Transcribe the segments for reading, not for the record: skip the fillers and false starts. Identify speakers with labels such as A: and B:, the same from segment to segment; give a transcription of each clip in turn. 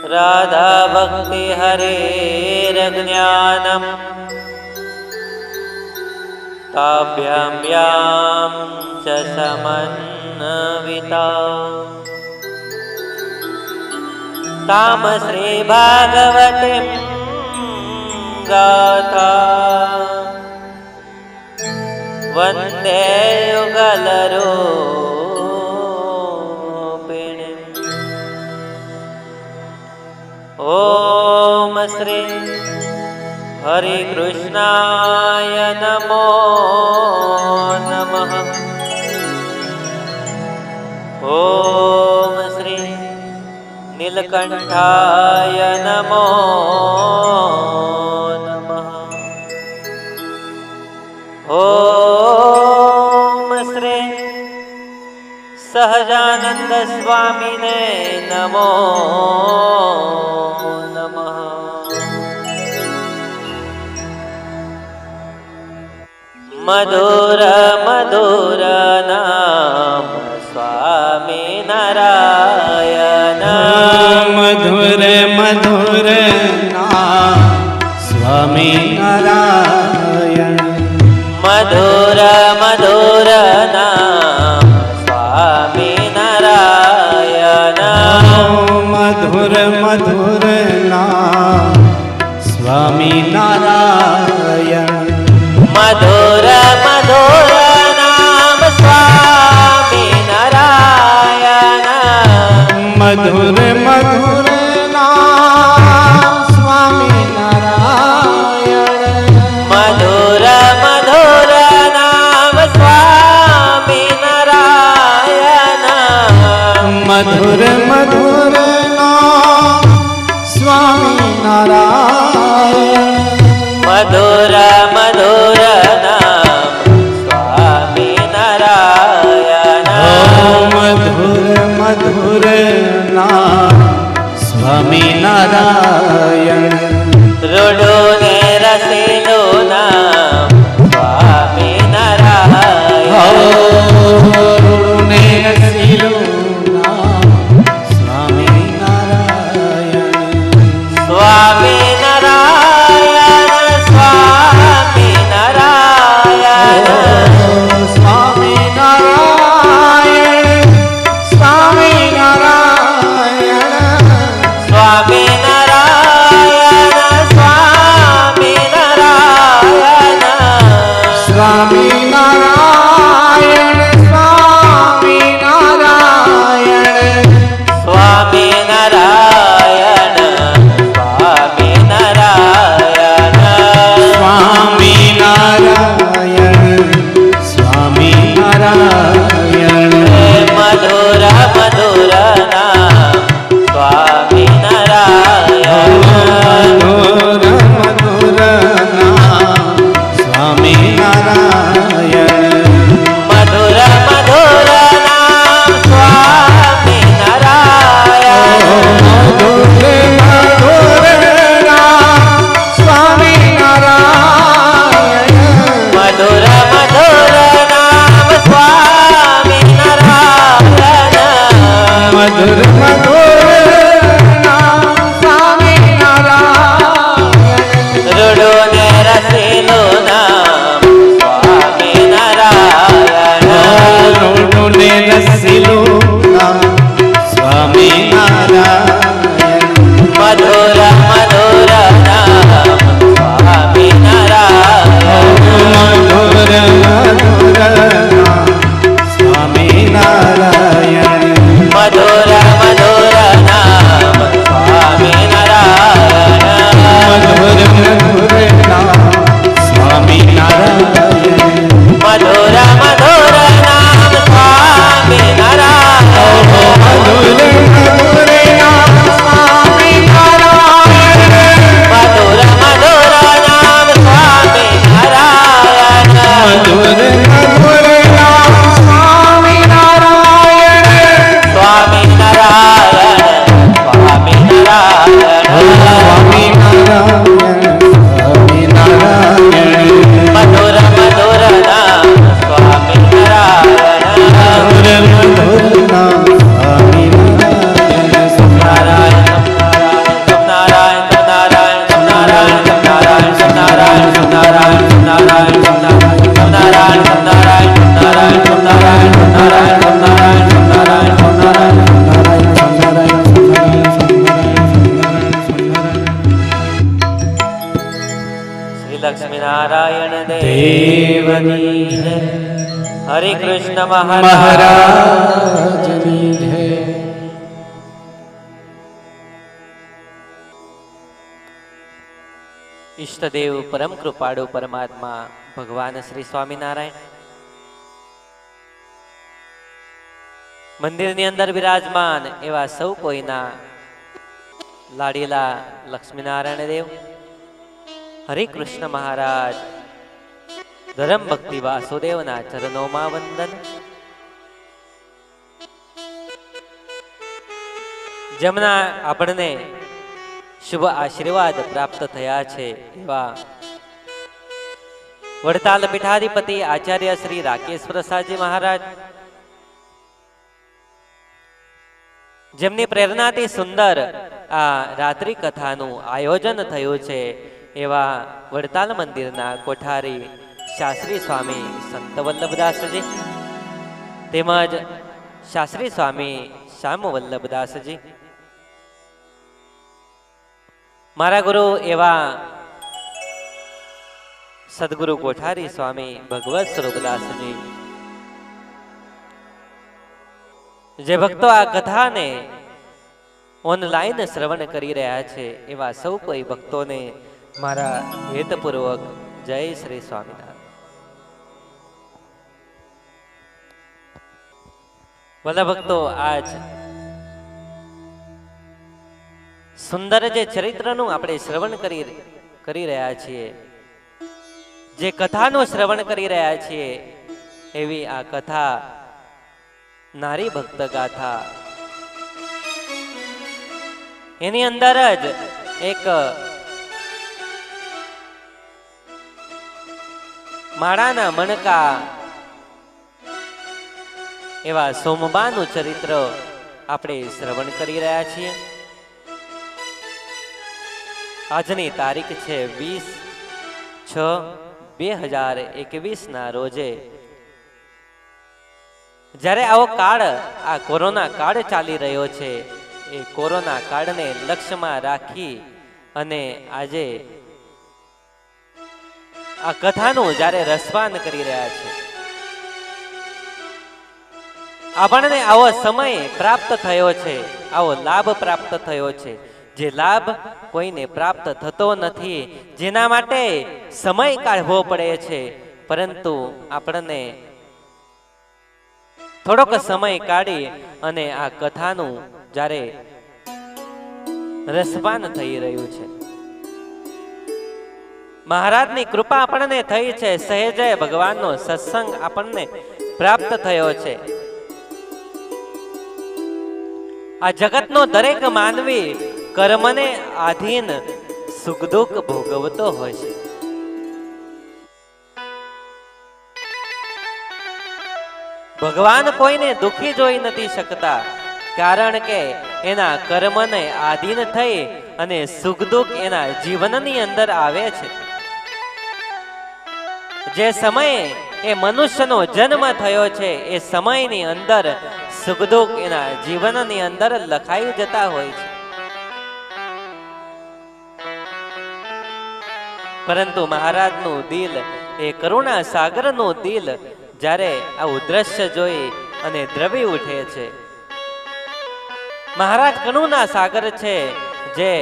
A: राधा भक्ति हरेरज्ञानम् ताभ्यां यां च समन्विता ताम श्री भागवतीं गाथा वन्दे युगलरूपिणीम्। ओम श्री हरे कृष्णाय नमो नमः। ओम श्री नीलकंठाय नमो नमः। ओम श्री सहजानंद स्वामिने नमो नमः। मधुर मधुर नाम स्वामी नारायण।
B: मधुर मधुर नाम स्वामी नारायण।
A: मधुर मधुर नाम स्वामी नारायण।
B: मधुर मधुर नाम स्वामी नारायण।
A: मधुर मधुर नाम स्वामी नारायण।
B: मधुर मधुर नाम स्वामी नारायण।
A: मधुर मधुर नाम स्वामी नारायण।
B: मधुर मधुर नाम स्वामी नारायण।
A: मधुर मधुर नाम स्वामी नारायण।
B: मधुर मधुर नाम स्वामी नारायण।
A: रुडो ने रसीलो नाम स्वामी नारायण।
B: रुडो ने रसीलो नाम स्वामी नारायण।
A: स्वामी नारायण स्वामी नारायण।
B: स्वामी नारायण स्वामी नारायण।
A: स्वामी नारायण स्वामी नारायण।
B: स्वामी नारायण स्वामी नारायण।
A: स्वामी नारायण स्वामी नारायण।
B: स्वामी नारायण स्वामी नारायण।
A: मधुर मधुर नाम स्वामी नारायण।
B: मधुर मधुर नाम स्वामी नारायण।
A: मधुर मधुर नाम स्वामी नारायण।
B: मधुर मधुर नाम स्वामी नारायण।
A: मधुर मधुर नाम स्वामी नारायण।
B: मधुर मधुर नाम स्वामी नारायण।
A: रुडो ने रसीलो नाम स्वामी नारायण।
B: रुडो ने रसीलो नाम स्वामी नारायण।
A: मधुर मधुर नाम स्वामी नारायण।
B: मधुर मधुर नाम स्वामी नारायण।
A: मधुर मधुर नाम स्वामी नारायण।
B: मधुर मधुर नाम स्वामी नारायण।
A: मधुर मधुर नाम स्वामी नारायण।
B: मधुर मधुर नाम स्वामी नारायण।
A: मधुर मधुर नाम स्वामी नारायण।
B: मधुर मधुर नाम स्वामी नारायण।
A: स्वामी नारायण स्वामी नारायण।
B: स्वामी नारायण स्वामी नारायण।
A: मधुर मधुर नाम स्वामी नारायण।
B: मधुर मधुर नाम स्वामी नारायण।
A: नारायण नारायण નારાયણ
B: દેવની જય.
A: હરે કૃષ્ણ મહારાજ.
B: મહારાજની જય.
A: ઈષ્ટદેવ પરમ કૃપાળુ પરમાત્મા ભગવાન શ્રી સ્વામિનારાયણ મંદિરની અંદર બિરાજમાન એવા સૌ કોઈના લાડીલા લક્ષ્મીનારાયણ દેવ, હરે કૃષ્ણ મહારાજ, ધર્મ ભક્તિ વાસુદેવના ચરણોમાં વંદન. જેમના આપણને શુભ આશીર્વાદ પ્રાપ્ત થયા છે એવા વડતાલ પીઠાધિપતિ આચાર્ય શ્રી રાકેશ પ્રસાદજી મહારાજ, જેમની પ્રેરણાથી સુંદર આ રાત્રિ કથાનું આયોજન થયું છે એવા વડતાલ મંદિરના કોઠારી શાસ્ત્રી સ્વામી સંત વલ્લભદાસજી તેમજ શાસ્ત્રી સ્વામી શ્યામ વલ્લભદાસજી, મારા ગુરુ એવા સદગુરુ કોઠારી સ્વામી ભગવત સ્વરૂપદાસજી, જે ભક્તો આ કથાને ઓનલાઈન શ્રવણ કરી રહ્યા છે એવા સૌ કોઈ ભક્તોને મારા હેતપૂર્વક જય શ્રી સ્વામિનારાયણ. બધા ભક્તો આજ સુંદર જે ચરિત્રનું આપણે શ્રવણ કરી રહ્યા છીએ, જે કથાનું શ્રવણ કરી રહ્યા છીએ એવી આ કથા નારી ભક્ત ગાથા, એની અંદર જ એક માળાના મણકા એવા સોમબાનું ચરિત્ર આપણે શ્રવણ કરી રહ્યા છીએ. આજની તારીખ છે 20/6/2021 ના રોજે, જ્યારે આવો કાળ, આ કોરોના કાળ ચાલી રહ્યો છે, એ કોરોના કાળને લક્ષ્યમાં રાખી અને આજે આ કથાનું જ્યારે રસપાન કરી રહ્યા છે, આપણને આવો સમય પ્રાપ્ત થયો છે, આવો લાભ પ્રાપ્ત થયો છે, જે લાભ કોઈને પ્રાપ્ત થતો નથી, જેના માટે સમય કાઢવો પડે છે, પરંતુ આપણને થોડોક સમય કાઢી અને આ કથાનું જ્યારે રસપાન થઈ રહ્યું છે, મહારાજની કૃપા આપણને થઈ છે, સહેજે ભગવાનનો સત્સંગ આપણને પ્રાપ્ત થયો છે. આ જગતનો દરેક માનવી કર્મને આધીન સુખ દુઃખ ભોગવતો હોય છે. ભગવાન કોઈને દુઃખી જોઈ નથી શકતા, કારણ કે એના કર્મને આધીન થઈ અને સુખ દુઃખ એના જીવનની અંદર આવે છે. જે સમયે એ મનુષ્યનો જન્મ થયો છે એ સમયની અંદર સુખ દુઃખ એના જીવનની અંદર લખાઈ જતા હોય છે. પરંતુ મહારાજનું દિલ એ કરુણા સાગરનું દિલ જ્યારે આવું દ્રશ્ય જોઈ અને દ્રવી ઉઠે છે. મહારાજ કરુણા સાગર છે, જે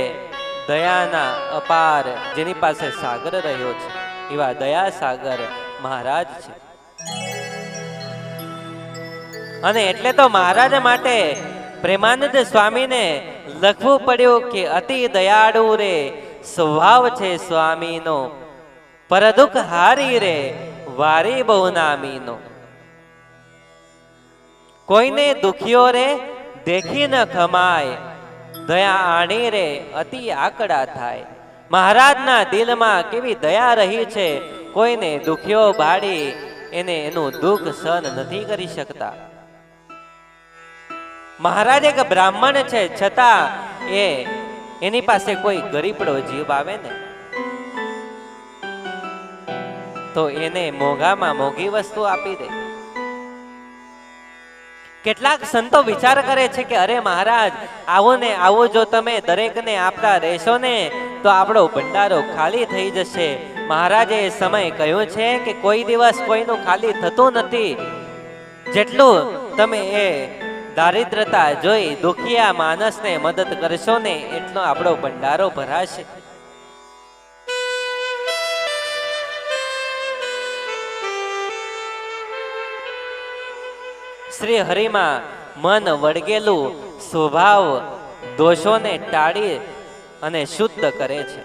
A: દયાના અપાર, જેની પાસે સાગર રહ્યો છે એવા દયા સાગર મહારાજ છે. અને એટલે તો મહારાજ માટે પ્રેમાનંદ સ્વામીને લખવું પડ્યું કે અતિ દયાળુ રે સ્વભાવ છે સ્વામીનો, પર દુઃખ હારી રે વારી બહુ નામીનો. કોઈને દુખ્યો રે દેખી ન ખમાય, દયા આણી રે અતિ આકડા થાય. મહારાજના દિલમાં કેવી દયા રહી છે, કોઈને દુખ્યો ભાડી એને એનું દુઃખ સહન નથી કરી શકતા. મહારાજ એક બ્રાહ્મણ છે, છતાં એની પાસે કોઈ ગરીબડો જીવ આવે ને તો એને મોંઘામાં મોંઘી વસ્તુ આપી દે. કેટલાક સંતો વિચાર કરે છે કે અરે મહારાજ, આવો ને આવો જો તમે દરેકને આપતા રહેશો ને તો આપણો ભંડારો ખાલી થઈ જશે. મહારાજે એ સમય કહ્યું છે કે કોઈ દિવસ કોઈનું ખાલી થતું નથી. જેટલું તમે એ દારિદ્રતા જોઈ દુખિયા માણસને મદદ કરશો ને એટલો આપણો ભંડારો ભરાશે. શ્રી હરિમાં મન વળગેલું સ્વભાવ દોષોને ટાળી અને શુદ્ધ કરે છે.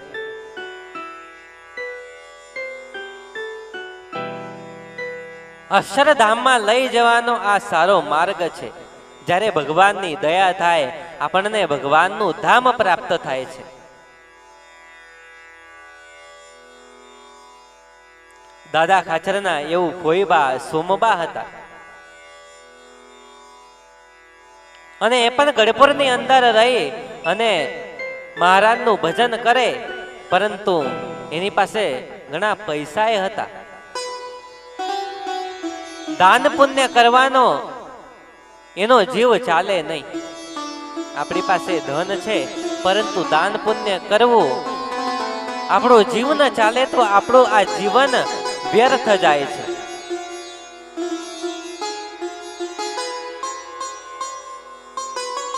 A: અક્ષરધામમાં લઈ જવાનો આ સારો માર્ગ છે. જ્યારે ભગવાનની દયા થાય આપણને ભગવાનનું ધામ પ્રાપ્ત થાય છે. દાદા ખાચરના એવું ફોઈબા સોમબા હતા અને એ પણ ગઢપુરની અંદર રહી અને મહારાજનું ભજન કરે, પરંતુ એની પાસે ઘણા પૈસા હતા. દાન પુણ્ય કરવાનો એનો જીવ ચાલે નહીં. આપણી પાસે ધન છે પરંતુ દાન પુણ્ય કરવું આપણો જીવ ન ચાલે તો આપણું આ જીવન વ્યર્થ જાય છે.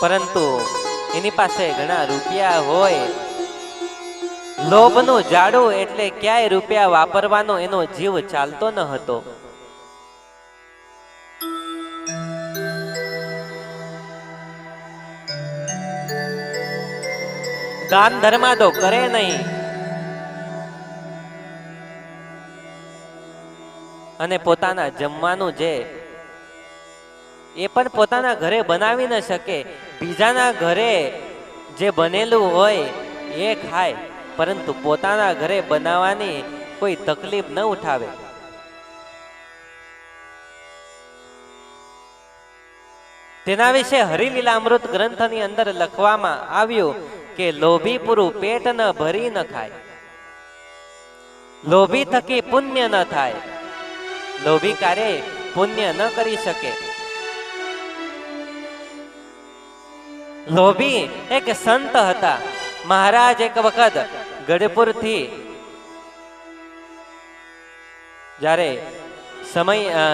A: પરંતુ એની પાસે ઘણા રૂપિયા હોય, લોભનું જાડું એટલે ક્યાંય રૂપિયા વાપરવાનો એનો જીવ ચાલતો ન હતો. દાન ધર્મ તો કરે નહીં અને પોતાના જમવાનું જે એ પણ પોતાના ઘરે બનાવી ન શકે, બીજાના ઘરે જે બનેલું હોય એ ખાય, પરંતુ પોતાના ઘરે બનાવવાની કોઈ તકલીફ ન ઉઠાવે. તેના વિશે હરિલીલામૃત ગ્રંથની અંદર લખવામાં આવ્યું કે લોભી પૂરું પેટ ન ભરી ન ખાય, લોભી થકી પુણ્ય ન થાય, લોભી કાર્ય પુણ્ય ન કરી શકે. લોભી એક સંત હતા. મહારાજ એક વખત ગઢપુરથી જ્યારે સમય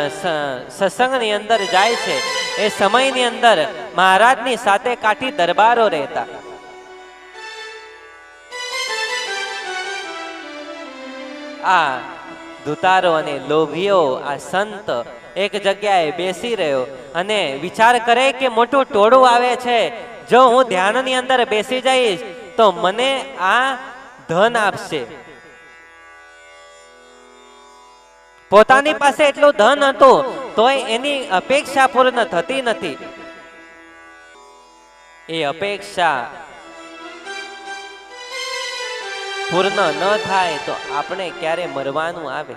A: સત્સંગની અંદર જાય છે, એ સમયની અંદર મહારાજની સાથે કાઠી દરબારો રહેતા. આ દુતારો અને લોભીઓ, આ સંત એક જગ્યાએ બેસી રહ્યો અને વિચાર કરે કે મોટું ટોળું આવે છે, જો હું ધ્યાનની અંદર બેસી જઈશ તો મને આ ધન આપશે. પોતાની પાસે એટલું ધન હતું તોય એની અપેક્ષા પૂર્ણ થતી નથી. એ અપેક્ષા પૂર્ણ ન થાય તો આપણે ક્યારે મરવાનું આવે.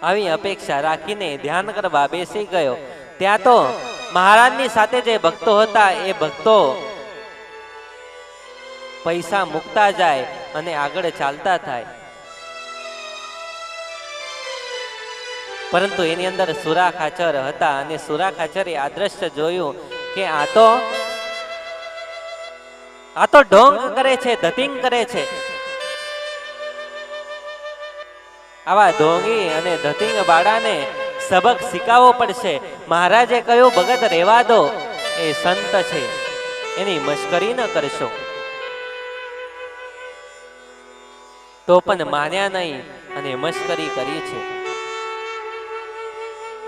A: આવી અપેક્ષા રાખીને ધ્યાન કરવા બેસી ગયો. ત્યાં તો મહારાજની સાથે જે ભક્તો હતા એ ભક્તો પૈસા મૂકતા જાય અને આગળ ચાલતા થાય, પરંતુ એની અંદર સુરા ખાચર હતા અને સુરા ખાચરે આ દ્રશ્ય જોયું કે આ તો ઢોંગ કરે છે, ધતિંગ કરે છે. આવા ઢોંગી અને ધતિંગ બાળાને સબક શીખવવો પડશે. મહારાજે કહ્યું ભગત રહેવા દો, એ સંત છે, એની મશ્કરી ન કરશો. તો પણ માન્યા નહીં અને મશ્કરી કરી છે.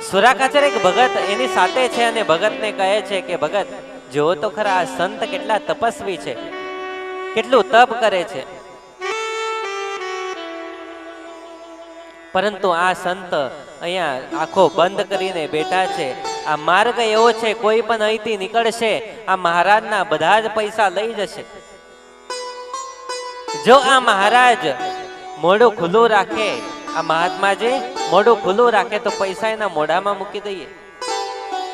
A: સુરાખાચર એક ભગત એની સાથે છે અને ભગતને કહે છે કે ભગત જો તો ખરા આ સંત કેટલા તપસ્વી છે, કેટલું તપ કરે છે, પરંતુ આ સંત અહીંયા આંખો બંધ કરીને બેઠા છે. આ માર્ગ એવો છે, કોઈ પણ અહીંથી નીકળશે આ મહારાજના બધા જ પૈસા લઈ જશે. જો આ મહારાજ મોઢું ખુલ્લું રાખે, આ મહાત્માજી મોઢું ખુલ્લું રાખે તો પૈસા એના મોઢામાં મૂકી દઈએ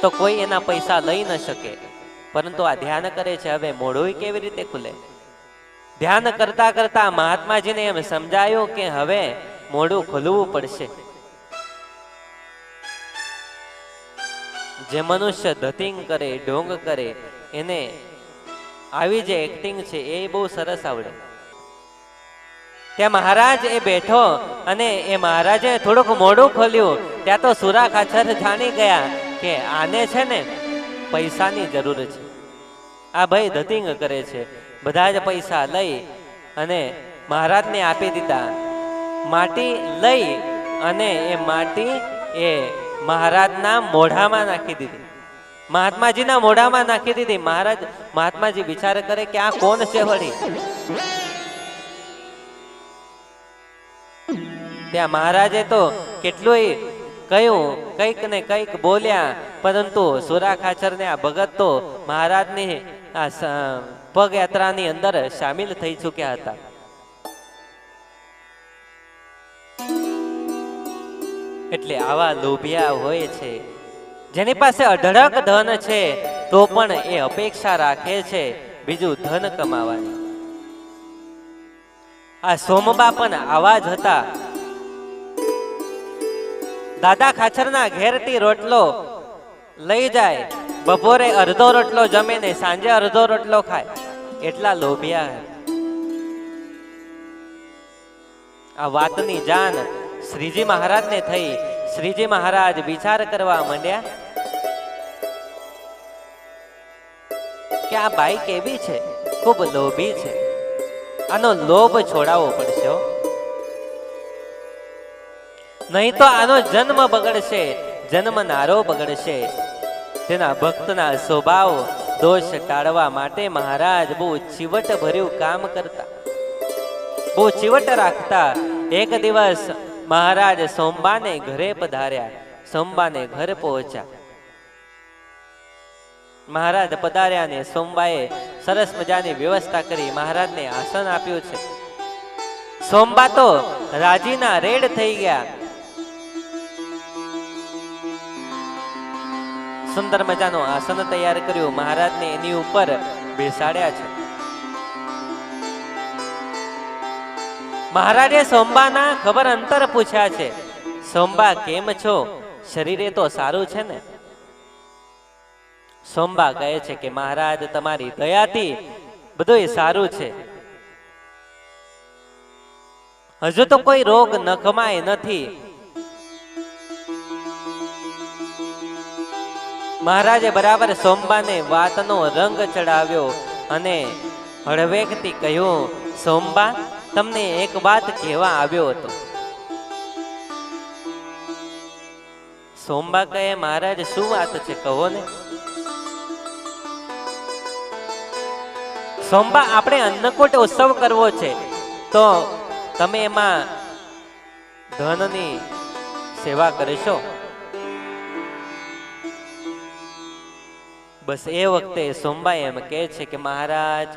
A: તો કોઈ એના પૈસા લઈ ન શકે. પરંતુ આ ધ્યાન કરે છે, હવે મોઢું કેવી રીતે ખુલે? ધ્યાન કરતા કરતા મહાત્માજીને એમ સમજાયું કે હવે મોઢું ખોલવું પડશે. જે મનુષ્ય ધતિંગ કરે, ઢોંગ કરે, એને આવી જે એક્ટિંગ છે એ બહુ સરસ આવડે. ત્યાં મહારાજ એ બેઠો અને એ મહારાજે થોડુંક મોઢું ખોલ્યું. ત્યાં તો સુરા ખાચર જાણી ગયા કે આને છે ને પૈસાની જરૂર છે. આ ભાઈ ધતિંગ કરે છે. બધા જ પૈસા લઈ અને મહારાજને આપી દીધા. માટી લઈ અને એ માટી એ મહારાજના મોઢામાં નાખી દીધી. મહાત્માજીના મોઢામાં નાખી દીધી. મહાત્માજી વિચાર કરે કે આ કોણ છે વળી? ત્યાં મહારાજે તો કેટલું કહ્યું, કંઈક ને કંઈક બોલ્યા, પરંતુ સુરા ખાચર ને આ ભગત તો મહારાજની આ પગયાત્રાની અંદર સામેલ થઈ ચૂક્યા હતા. એટલે આવા લોભિયા હોય છે, જેની પાસે અઢળક ધન છે તો પણ એ અપેક્ષા રાખે છે બીજું ધન કમાવાની. આ સોમબા પણ આવા જ હતા. દાદા ખાચરના ઘેરથી રોટલો લઈ જાય, બપોરે અડધો રોટલો જમે ને સાંજે અડધો રોટલો ખાય, એટલા લોભિયા. આ વાતની જાણ શ્રીજી મહારાજને થઈ. શ્રીજી મહારાજ વિચાર કરવા માંડ્યા કે આ બાઈ કેવી છે, ખૂબ લોભી છે, આનો લોભ છોડાવવો પડશે, નહીં તો આનો જન્મ બગડશે, જન્મનારો બગડશે. તેના ભક્તના સ્વભાવ દોષ ટાળવા માટે મહારાજ બહુ ચીવટ ભર્યું કામ કરતા, બહુ ચીવટ રાખતા. એક દિવસ મહારાજ સોમબાને ઘરે પધાર્યા. સોમબાને ઘર પહોંચ્યા. મહારાજ પધાર્યા ને સોમબાએ સરસ મજાની વ્યવસ્થા કરી મહારાજને આસન આપ્યું છે. સોમબા તો રાજીના રેડ થઈ ગયા. સુંદર મજાનું આસન તૈયાર કર્યું. મહારાજને એની ઉપર બેસાડ્યા છે. મહારાજે સોમબાના ખબર અંતર પૂછ્યા છે. સોમબા કેમ છો? શરીરે તો સારું છે ને? સોમબા કહે છે કે મહારાજ તમારી દયાથી બધું સારું છે. હજુ તો કોઈ રોગ નખમાય નથી. મહારાજે બરાબર સોમબાને વાતનો રંગ ચડાવ્યો અને હળવેકથી કહ્યું, સોમબા તમને એક વાત કહેવા આવ્યો હતો. સોમબા કહે, મહારાજ શું વાત છે, કહો ને. સોમબા આપણે અન્નકૂટ ઉત્સવ કરવો છે, તો તમે એમાં ધનની સેવા કરશો? બસ એ વખતે સોમબા એમ કહે છે કે મહારાજ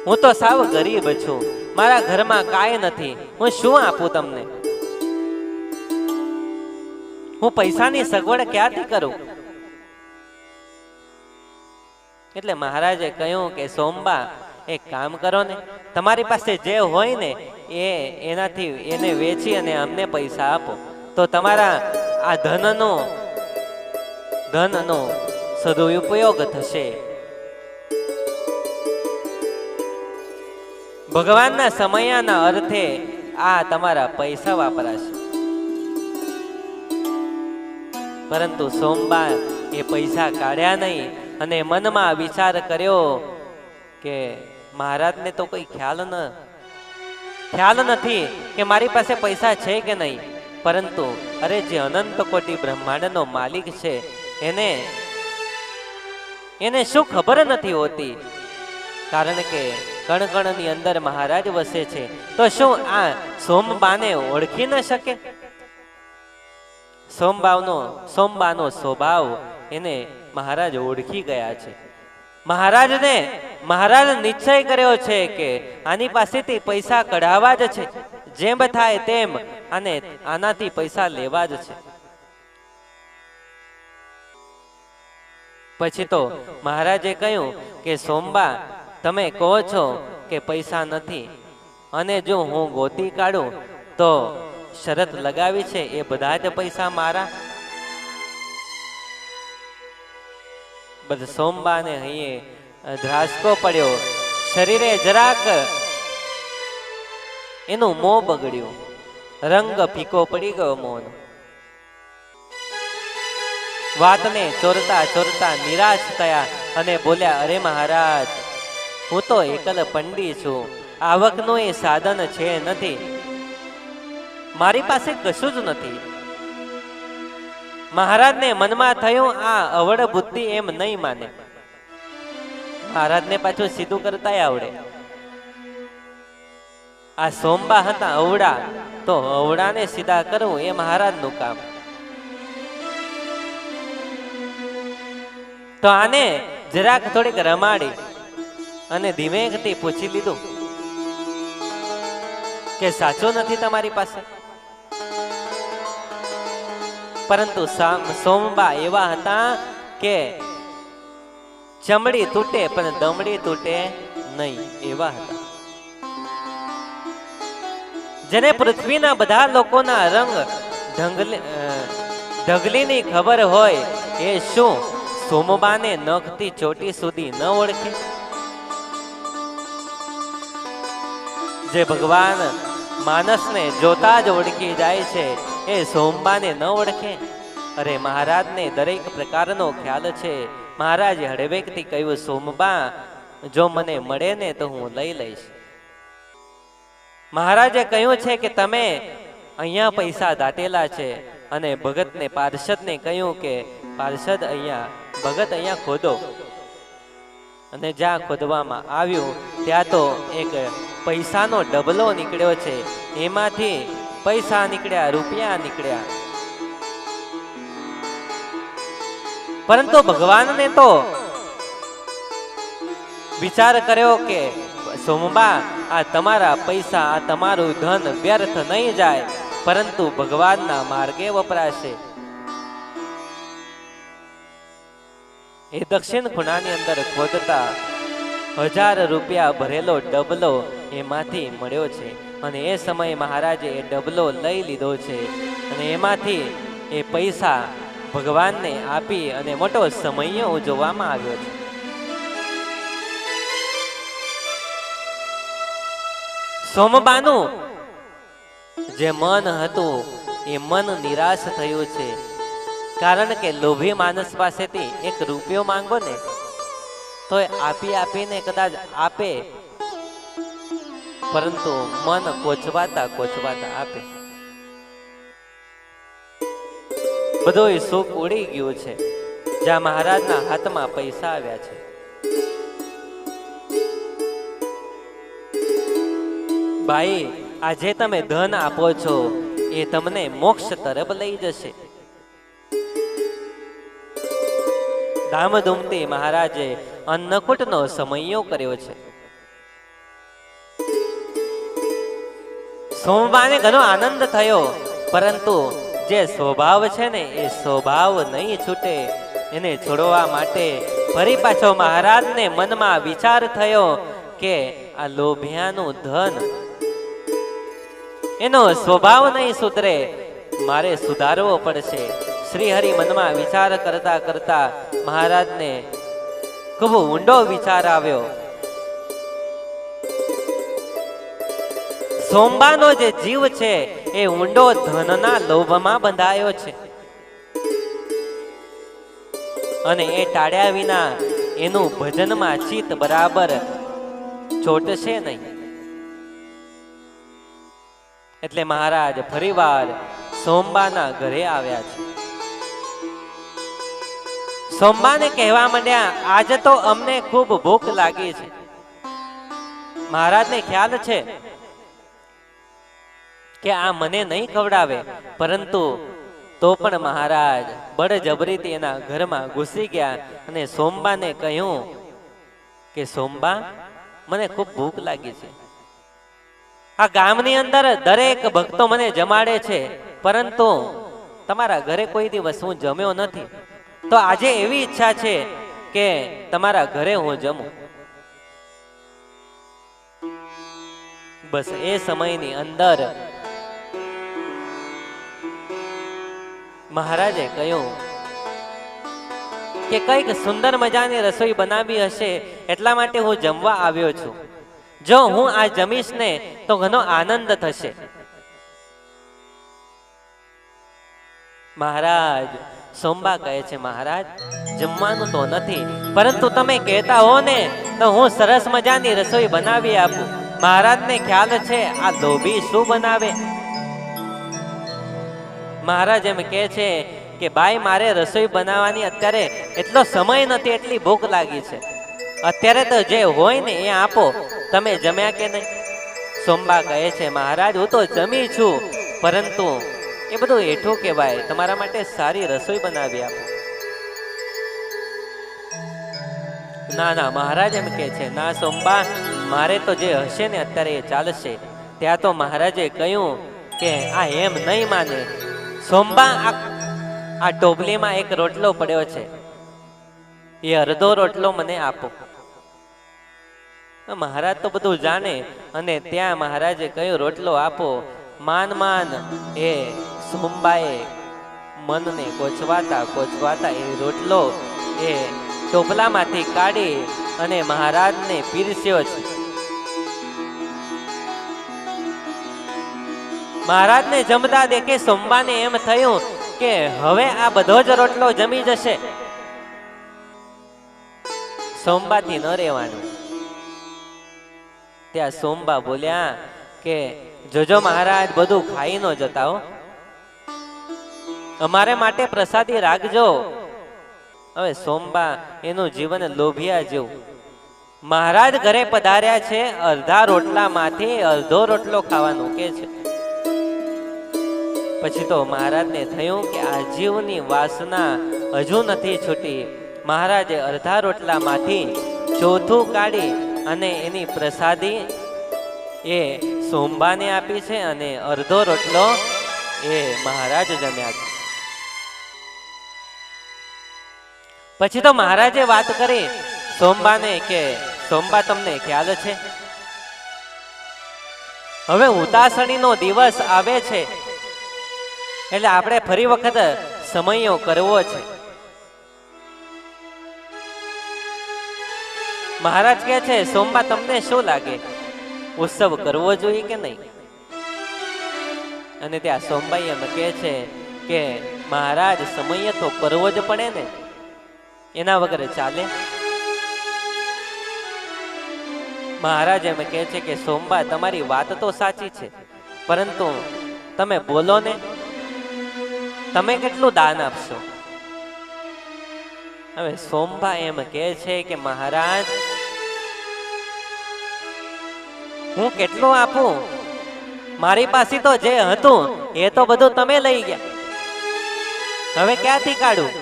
A: હું તો સાવ ગરીબ છું, મારા ઘરમાં કાંઈ નથી, હું શું આપું તમને? હું પૈસાની સગવડ ક્યાંથી કરું? એટલે મહારાજે કહ્યું કે સોમબા એક કામ કરો ને, તમારી પાસે જે હોય ને એનાથી એને વેચી અને અમને પૈસા આપો, તો તમારા આ ધનનો સદુપયોગ થશે. ભગવાનના સમયના અર્થે આ તમારા પૈસા વાપરાશે. પરંતુ સોમબા એ પૈસા કાઢ્યા નહીં અને મનમાં વિચાર કર્યો કે મહારાજને તો કોઈ ખ્યાલ નથી કે મારી પાસે પૈસા છે કે નહીં. પરંતુ અરે જે અનંત કોટી બ્રહ્માંડનો માલિક છે એને શું ખબર નથી હોતી? કારણ કે કણ-કણની અંદર મહારાજ વસે છે. તો શું આ સોમબાને ઓળખી ન શકે? સોમબાનો સ્વભાવ એને મહારાજ ઓળખી ગયા છે. મહારાજ નિશ્ચય કર્યો છે કે આની પાસેથી પૈસા કઢાવવા જ છે, જેમ થાય તેમ, અને આનાથી પૈસા લેવા જ છે. પછી તો મહારાજે કહ્યું કે સોમબા તમે કહો છો કે પૈસા નથી, અને જો હું ગોતી કાઢું તો શરત લગાવી છે એ બધા જ પૈસા મારા. બધા સોમબાને અહીં ધ્રાસકો પડ્યો. શરીરે જરાક એનું મોં બગડ્યું, રંગ ફીકો પડી ગયો મોંનો. વાતને ચોરતા ચોરતા નિરાશ થયા અને બોલ્યા, અરે મહારાજ, હું તો એકલ પંડી છું, આવકનું એ સાધન છે નથી, મારી પાસે કશું જ નથી. મહારાજને મનમાં થયું આ અવળ બુદ્ધિ એમ નહીં માને. મહારાજને પાછું સીધું કરતા આવડે. આ સોમબા હતા અવળા, તો અવળાને સીધા કરવું એ મહારાજનું કામ. તો આને જરાક થોડીક રમાડી અને ધીમેથી પૂછી લીધું કે સાચું નથી તમારી પાસે? પરંતુ સોમબા એવા હતા કે ચમડી તૂટે પણ દમડી તૂટે નહીં, એવા હતા. જેને પૃથ્વીના બધા લોકોના રંગ ઢગલીની ખબર હોય એ શું સોમબાને નખથી ચોટી સુધી ન ઓળખે? જે ભગવાન માનસને જોતા જ ઓળખી જાય છે એ સોમબાને ન ઓળખે? અરે મહારાજને દરેક પ્રકારનો ખ્યાલ છે. મહારાજે હળવેકથી કહ્યું, સોમબા જો મને મળે ને તો હું લઈ લઈશ. મહારાજે કહ્યું છે કે તમે અહીંયા પૈસા દાટેલા છે, અને ભગતને પાર્ષદને કહ્યું કે પાર્ષદ અહીંયા ભગત અહીંયા ખોદો. અને જ્યાં ખોદવામાં આવ્યું ત્યાં તો એક પૈસાનો ડબલો નીકળ્યો છે, એમાંથી પૈસા નીકળ્યા, રૂપિયા નીકળ્યા. પરંતુ ભગવાનને તો વિચાર કર્યો કે સોમબા આ તમારા પૈસા, આ તમારું ધન વ્યર્થ નહીં જાય, પરંતુ ભગવાનના માર્ગે વપરાશે. એ દક્ષિણ ખૂણાની અંદર ખોદતા 1000 રૂપિયા ભરેલો ડબલો એમાંથી મળ્યો છે. અને એ સમયે મહારાજે એ ડબલો લઈ લીધો છે અને એમાંથી એ પૈસા ભગવાનને આપી અને મોટો સમય ઉજવવામાં આવ્યો છે. સોમબાનું જે મન હતું એ મન નિરાશ થયું છે, કારણ કે લોભી માણસ પાસેથી 1 રૂપિયો માંગો ને તો આપી આપીને કદાચ આપે, પરંતુ મન કોચવાતા કોચવાતા આપે. બધું સુખ ઉડી ગયું છે જ્યાં મહારાજના હાથમાં પૈસા આવ્યા છે. ભાઈ, આજે તમે ધન આપો છો એ તમને મોક્ષ તરફ લઈ જશે. ધામધૂમથી મહારાજે અન્નકૂટનો સમયો કર્યો છે. સોમબાને ઘણો આનંદ થયો, પરંતુ જે સ્વભાવ છે ને એ સ્વભાવ નહીં છૂટે. એને છોડવા માટે ફરી પાછો મહારાજને મનમાં વિચાર થયો કે આ લોભિયાનું ધન, એનો સ્વભાવ નહીં સુધરે, મારે સુધારવો પડશે. શ્રી હરિ મનમાં વિચાર કરતા કરતા મહારાજને ખૂબ ઊંડો વિચાર આવ્યો. સોમબાનો જે જીવ છે એ ઊંડો ધનના લોભમાં બંધાયો છે, અને એ ટાળ્યા વિના એનું ભજનમાં ચિત્ત બરાબર ચોટશે નહીં. એટલે મહારાજ ફરીવાર સોમબાના ઘરે આવ્યા છે. સોમબાને કહેવા માંડ્યા, આજે તો અમને ખૂબ ભૂખ લાગી છે. મહારાજને ખ્યાલ છે કે આ મને નહીં ખવડાવે, પરંતુ તો પણ મહારાજ બળજબરીથી એના ઘરમાં ઘૂસી ગયા અને સોમબાને કહ્યું કે સોમબા, મને ખૂબ ભૂખ લાગી છે. આ ગામની અંદર દરેક ભક્તો મને જમાડે છે, પરંતુ તમારા ઘરે કોઈ દિવસ હું જમ્યો નથી. તો આજે એવી ઈચ્છા છે કે તમારા ઘરે હું જમું. બસ એ સમયની અંદર મહારાજે કહ્યું કે કંઈક સુંદર મજાની રસોઈ બનાવી હશે એટલા માટે હું જમવા આવ્યો છું. જો હું આ જમીશ ને તો ઘણો આનંદ થશે. મહારાજ સોમબા કહે છે, મહારાજ જમવાનું તો નથી, પરંતુ તમે કહેતા હો ને તો હું સરસ મજાની રસોઈ બનાવી આપું. મહારાજને ખ્યાલ છે આ લોભી શું બનાવે. મહારાજ એમ કહે છે કે ભાઈ મારે રસોઈ બનાવવાની અત્યારે એટલો સમય નથી, એટલી ભૂખ લાગી છે. અત્યારે તો જે હોય ને એ આપો. તમે જમ્યા કે નહીં? સોમબા કહે છે, મહારાજ હું તો જમી છું, પરંતુ એ બધું એઠું કહેવાય. તમારા માટે સારી રસોઈ બનાવી આપો. ના ના, મહારાજ એમ કહે છે, ના સોમબા મારે તો જે હશે ને અત્યારે એ ચાલશે. ત્યાં તો મહારાજે કહ્યું કે આ એમ નહીં માને. સોમબા આ ટોપલીમાં એક રોટલો પડ્યો છે, એ અડધો રોટલો મને આપો. મહારાજ તો બધું જાણે, અને ત્યાં મહારાજે કહ્યું રોટલો આપો. માન એ સોમબાએ મનને કોચવાતા એ રોટલો એ ટોપલામાંથી કાઢી અને મહારાજને પીરસ્યો છે. મહારાજને જમતા દેખે સોમબાને એમ થયું કે હવે આ બધો જ રોટલો જમી જશે. સોમબાથી ન રહેવાનું. ત્યાં સોમબા બોલ્યા કે જોજો મહારાજ બધું ખાઈ ન જતા હો, અમારે માટે પ્રસાદી રાખજો. હવે સોમબા એનું જીવન લોભિયા જેવું. મહારાજ ઘરે પધાર્યા છે, અડધા રોટલામાંથી અડધો રોટલો ખાવાનું કે છે. પછી તો મહારાજને થયું કે આ જીવની વાસના હજુ નથી છૂટી. મહારાજે અડધા રોટલામાંથી ચોથું કાઢી અને એની પ્રસાદી એ સોમબાને આપી છે, અને અડધો રોટલો એ મહારાજ જમ્યા છે. પછી તો મહારાજે વાત કરી સોમબાને કે સોમબા તમને ખ્યાલ છે હવે ઉતાસણીનો દિવસ આવે છે, એટલે આપણે ફરી વખત સમયો કરવો છે. મહારાજ કહે છે સોમબા તમને શું લાગે, ઉત્સવ કરવો જોઈએ કે નહીં? અને ત્યાં સોમબાઈ એમ કહે છે કે મહારાજ સમય તો કરવો જ પડે ને, એના વગર ચાલે? મહારાજ એમ કહે છે કે સોમબા તમારી વાત તો સાચી છે, પરંતુ તમે બોલો ને, તમે કેટલું દાન આપશો? હવે સોમબા એમ કહે છે કે મહારાજ હું કેટલું આપું, મારી પાસે તો જે હતું એ તો બધું તમે લઈ ગયા, હવે ક્યાંથી કાઢું?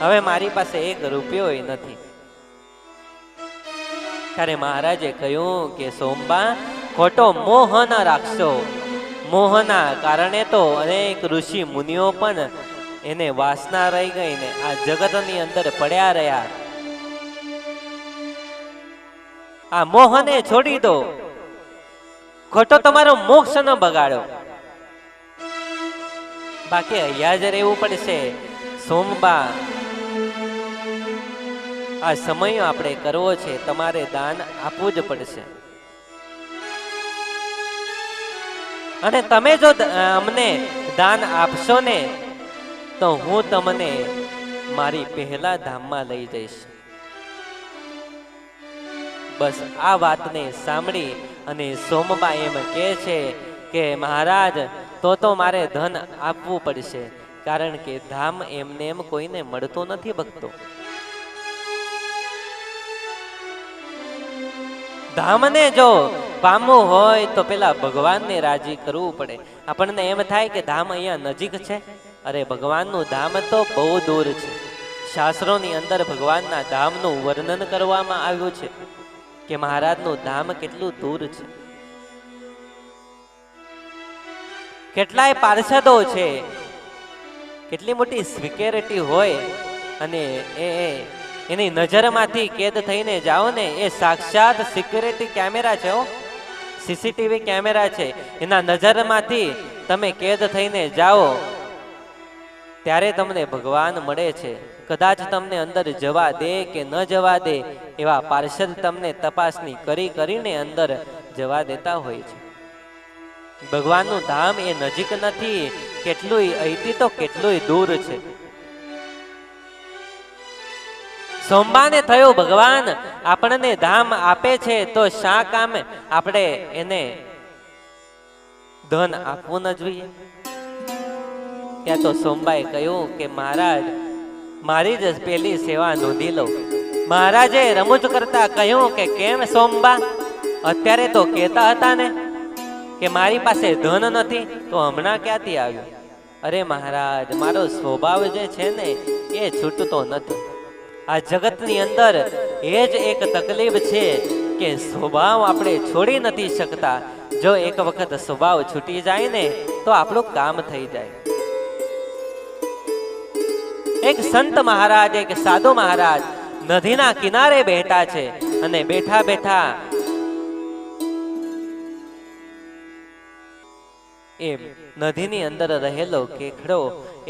A: હવે મારી પાસે 1 રૂપિયો નથી. ત્યારે મહારાજે કહ્યું કે સોમબા ખોટો મોહ ન રાખશો. મોહના કારણે તો અનેક ઋષિ મુનિઓ પણ એને વાસના રહી ગઈ ને આ જગતની અંદર પડ્યા રહ્યા. આ મોહને છોડી દો, ખોટો તમારો મોક્ષ ન બગાડો, બાકી અહીંયા જ રહેવું પડશે. સોમબા આ સમય આપણે કરવો છે, તમારે દાન આપવું જ પડશે. અને તમે જો અમને દાન આપશો ને તો હું તમને મારી પહેલા ધામમાં લઈ જઈશ. બસ આ વાતને સાંભળી અને સોમબા એમ કહે છે કે મહારાજ તો મારે ધન આપવું પડશે, કારણ કે ધામ એમને એમ કોઈને મળતું નથી ભક્તો. ધામને જો પામવું હોય તો પેલા ભગવાનને રાજી કરવું પડે. આપણને એમ થાય કે ધામ અહીંયા નજીક છે, અરે ભગવાનનું ધામ તો બહુ દૂર છે. શાસ્ત્રોની અંદર ભગવાનના ધામનું વર્ણન કરવામાં આવ્યું છે કે મહારાજનું ધામ કેટલું દૂર છે. કેટલાય પાર્ષદો છે, કેટલી મોટી સિક્યોરિટી હોય, અને એની નજરમાંથી કેદ થઈને જાઓ ને, એ સાક્ષાત સિક્યોરિટી કેમેરા છે, સીસીટીવી કેમેરા છે. એના નજરમાંથી તમે કેદ થઈને જાઓ ત્યારે તમને ભગવાન મળે છે. કદાચ તમને અંદર જવા દે કે ન જવા દે એવા પાર્ષદ તમને તપાસણી કરીને અંદર જવા દેતા હોય છે. ભગવાનનું ધામ એ નજીક નથી, કેટલુંય અહીંથી તો કેટલુંય દૂર છે. સોમવાને થયો ભગવાન આપણને ધામ આપે છે તો શા કામે આપણે એને ધન આપવું ન જોઈએ? ત્યાં તો સોમબાએ કહ્યું કે મહારાજ, મારી જ પેલી સેવા નોંધી લો. મહારાજે રમૂજ કરતા કહ્યું કે કેમ સોમબા, અત્યારે તો કહેતા હતા ને કે મારી પાસે ધન નથી, તો હમણાં ક્યાંથી આવ્યું? અરે મહારાજ, મારો સ્વભાવ જે છે ને એ છૂટતો નથી. આ જગતની અંદર એ જ એક તકલીફ છે કે સ્વભાવ આપણે છોડી નથી શકતા. જો એક વખત સ્વભાવ છૂટી જાય ને તો આપણું કામ થઈ જાય. એક સંત મહારાજ, એક સાધુ મહારાજ નદીના કિનારે બેઠા છે અને બેઠા બેઠા એ નદીની અંદર રહેલો કેકડો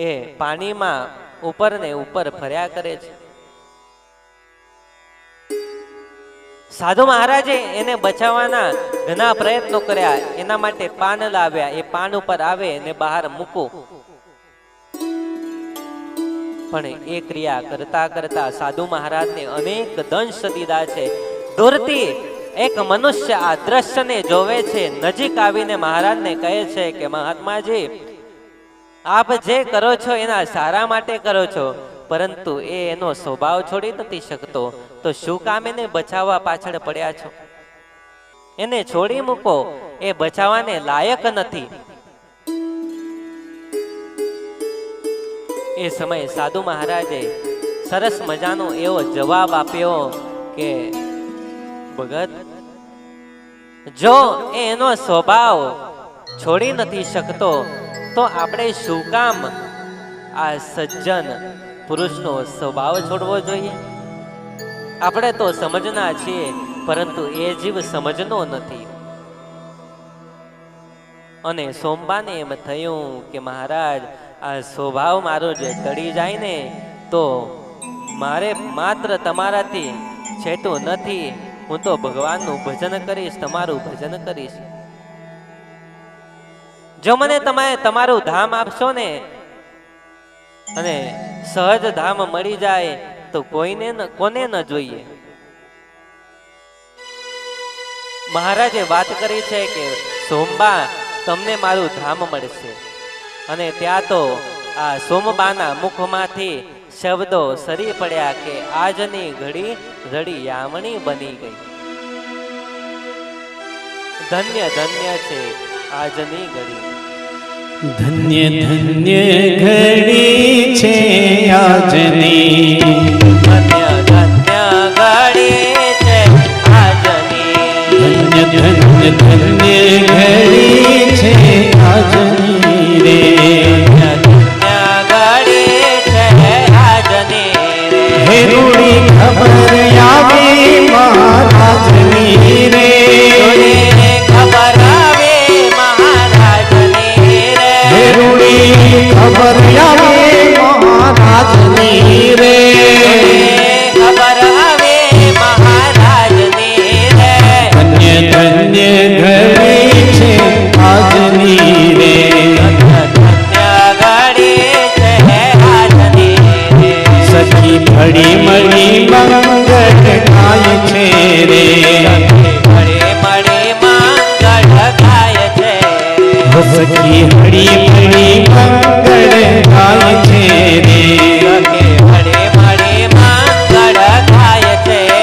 A: એ પાણીમાં ઉપર ને ઉપર ફર્યા કરે છે. સાધુ મહારાજે એને બચાવવાના ઘણા પ્રયત્નો કર્યા, એના માટે પાન લાવ્યા. એ પાન ઉપર આવે અને બહાર મૂકું, પણ એ ક્રિયા કરતા કરતા સાધુ મહારાજને અનેક દંશ દીધા છે. દૂરથી એક મનુષ્ય આ દ્રશ્યને જોવે છે, નજીક આવીને મહારાજને કહે છે કે મહાત્માજી, આપ જે કરો છો એના સારા માટે કરો છો, પરંતુ એ એનો સ્વભાવ છોડી નથી શકતો, તો શું કામ એને બચાવવા પાછળ પડ્યા છો? એને છોડી મૂકો, એ બચાવવાને લાયક નથી. એ સમયે સાધુ મહારાજે સરસ મજાનો એવો જવાબ આપ્યો કે ભગત, જો એનો સ્વભાવ છોડી નથી શકતો તો આપણે શું કામ આ સજ્જન પુરુષનો સ્વભાવ છોડવો જોઈએ? આપણે તો સમજના છીએ, પરંતુ એ જીવ સમજનો નથી. અને સોમબાને એમ થયું કે મહારાજ, આ સ્વભાવ મારો જે ટળી જાય ને તો મારે માત્ર તમારાથી છેટું નથી. હું તો ભગવાનનું ભજન કરીશ, તમારું ભજન કરીશ. જો મને તમે તમારું ધામ આપશો ને અને સહજ ધામ મળી જાય તો કોને ન જોઈએ? મહારાજે વાત કરી છે કે સોમબા, તમને મારું ધામ મળશે. અને ત્યાં તો આ સોમબાના મુખમાંથી શબ્દો સરી પડ્યા કે આજની ઘડી રડી યામણી બની ગઈ. ધન્ય ધન્ય છે આજની ઘડી.
B: ધન્ય ધન્ય ઘડી છે આજની,
A: ધન્ય ધન્ય ઘડી છે આજની,
B: ધન્ય ધન્ય ધન્ય ઘડી છે આજની રે,
A: ધન્ય ધન્ય ઘડી છે આજની રે.
B: હે રૂડી ખબર આવે મહારાજની રે,
A: ખબર આવે મહારાજની રે,
B: હે રૂડી ખબર આવે મહારાજની રે,
A: ખબર આવે મહારાજની રે.
B: ધન્ય ધન્ય ઘડી છે આજની રે,
A: ધન્ય ધન્ય ઘડી છે આજની રે.
B: સખી ભળી મળી મંગળ ગાય છે રે,
A: મળી મળી મંગળ ગાય છે રે.
B: સખી હળી મળી મંગળ ગાય છે રે,
A: મળી મળી મંગળ ગાય છે રે.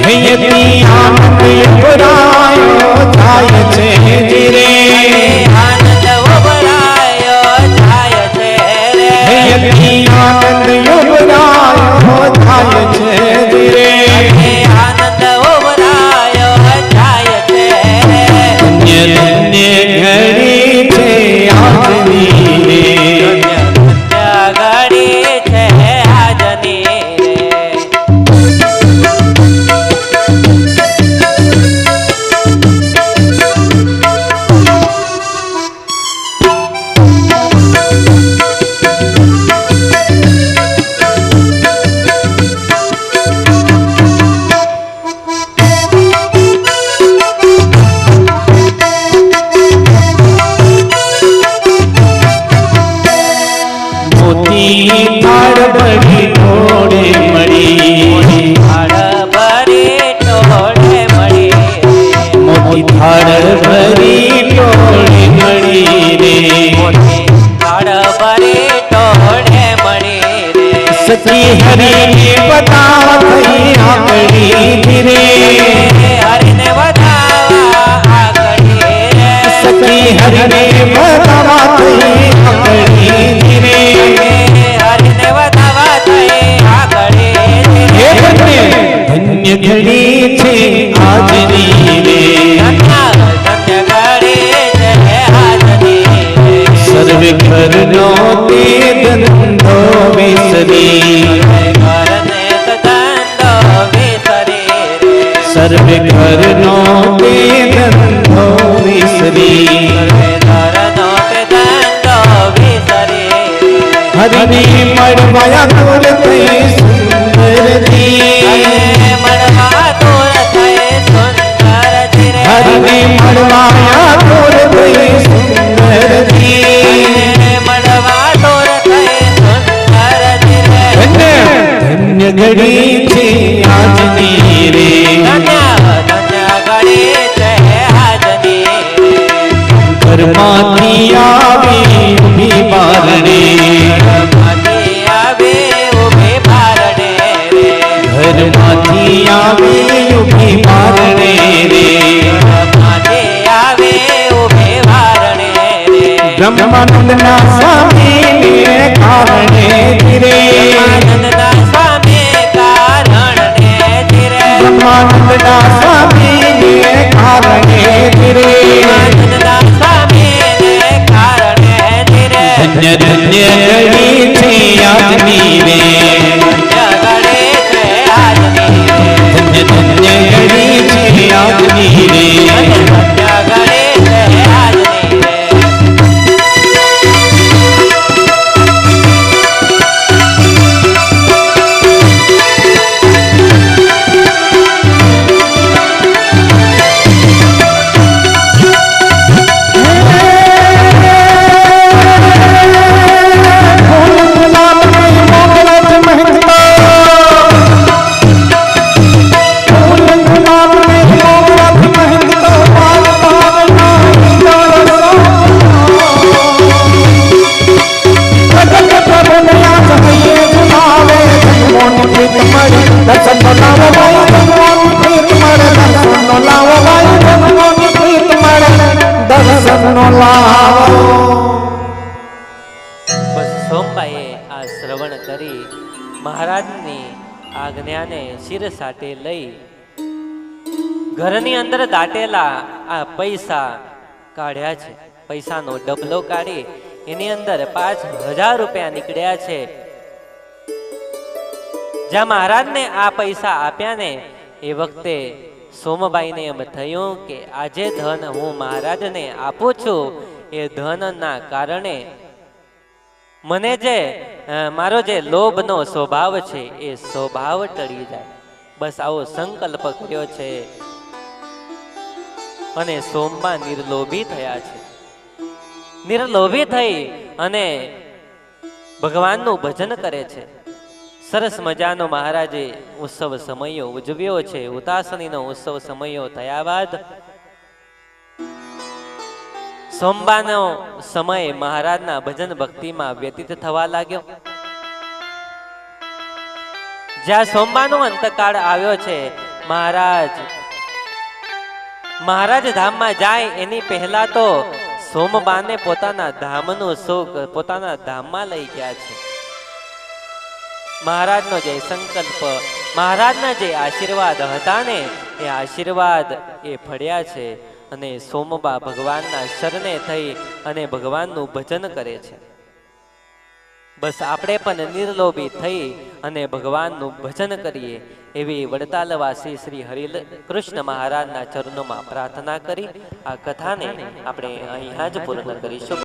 B: હૈયતી આનંદ ઉભરાયો જાય છે રે,
A: આનંદ ઉભરાયો જાય છે રે.
B: હૈયતી આનંદ ઉભરાયો જાય છે રે,
A: આનંદ ઉભરાયો જાય છે રે.
B: ધન્ય ધન્ય ઘડી છે આજની સખી હરિને બતાવા થઈ આંગળી ધીરે
A: હરિને વધાવા આગળી રે
B: સખી હરિને બતાવા થઈ આંગળી ધીરે
A: હરિને વધાવા થઈ આગળી
B: હે
A: રે
B: ધન્ય ધન્ય ઘડી છે આજની રે
A: ધન્ય ઘડી છે આજની રે
B: સર્વે ઘરનો તે ધંધો વિસરી
A: ઘરને ધંધો વિસરી રે
B: સર્વે ઘરનો તે ધંધો વિસરી
A: ઘરનો તે ધંધો વિસરી
B: હરિને મળવાયા કુલ થઈ સુંદરજી
A: મળવા દૂર થઈ સુંદર ધીરે
B: હરિને મળવાયા કુલ થઈ સુંદરજી
A: મળવા દૂર થઈ સુંદર ધીરે
B: ધન્ય ઘડી છે આજની રે
A: ધન્ય ધન્ય ઘડી છે આજની રે
B: ઘરમાંથી આવી ઊભી બારણે
A: ઘરમાંથી આવે ઊભી બારણે રે
B: ઘરમાંથી આવી ઊભી બારણે રે
A: ઘરમાંથી આવે ઊભી બારણે રે
B: બ્રહ્માનંદના સ્વામીને કારણે ધીરે
A: આનંદના સ્વામી કારણે ધીરે
B: બ્રહ્માનંદના સ્વામીને કારણે ધીરે
A: આનંદના સ્વામીને કારણે ધીરે
B: ધન્ય ધન્ય ઘડી છે આજની રે
A: જગડે છે આજની રે
B: ધન્ય ધન્ય ઘડી છે આજની રે
A: જગડે છે આજની રે બસ સોમબાઈએ આ શ્રવણ કરી મહારાજની આજ્ઞાને શિર સાથે લઈ ઘરની અંદર દાટેલા આ પૈસા કાઢ્યા છે. પૈસાનો ડબલો કાઢી એની અંદર 5,000 રૂપિયા નીકળ્યા છે. જ્યાં મહારાજને આ પૈસા આપ્યા ને એ વખતે સોમબાઈને એમ થયું કે આજે ધન હું મહારાજને આપું છું એ ધનના કારણે મને જે મારો જે લોભનો સ્વભાવ છે એ સ્વભાવ ટળી જાય. બસ આવો સંકલ્પ કર્યો છે અને સોમબા નિર્લોભી થયા છે. નિર્લોભી થઈ અને ભગવાનનું ભજન કરે છે. સરસ મજાનો મહારાજે ઉત્સવ સમયો ઉજવ્યો છે. ઉતાસણીનો ઉત્સવ સમયો થયા બાદ સોમબાનો સમય મહારાજના ભજન ભક્તિમાં વ્યતીત થવા લાગ્યો. જ્યાં સોમબાનો અંતકાળ આવ્યો છે, મહારાજ ધામમાં જાય એની પહેલા તો સોમબાને પોતાના ધામનું સુખ પોતાના ધામમાં લઈ ગયા છે. મહારાજનો જે સંકલ્પ, મહારાજના જે આશીર્વાદ હતા ને એ આશીર્વાદ એ ફળ્યા છે અને સોમબા ભગવાનના શરણે થઈ અને ભગવાનનું ભજન કરે છે. બસ આપણે પણ નિર્લોભી થઈ અને ભગવાનનું ભજન કરીએ એવી વડતાલવાસી શ્રી હરિકૃષ્ણ મહારાજના ચરણોમાં પ્રાર્થના કરી આ કથાને આપણે અહીંયા જ પૂર્ણ કરીશું.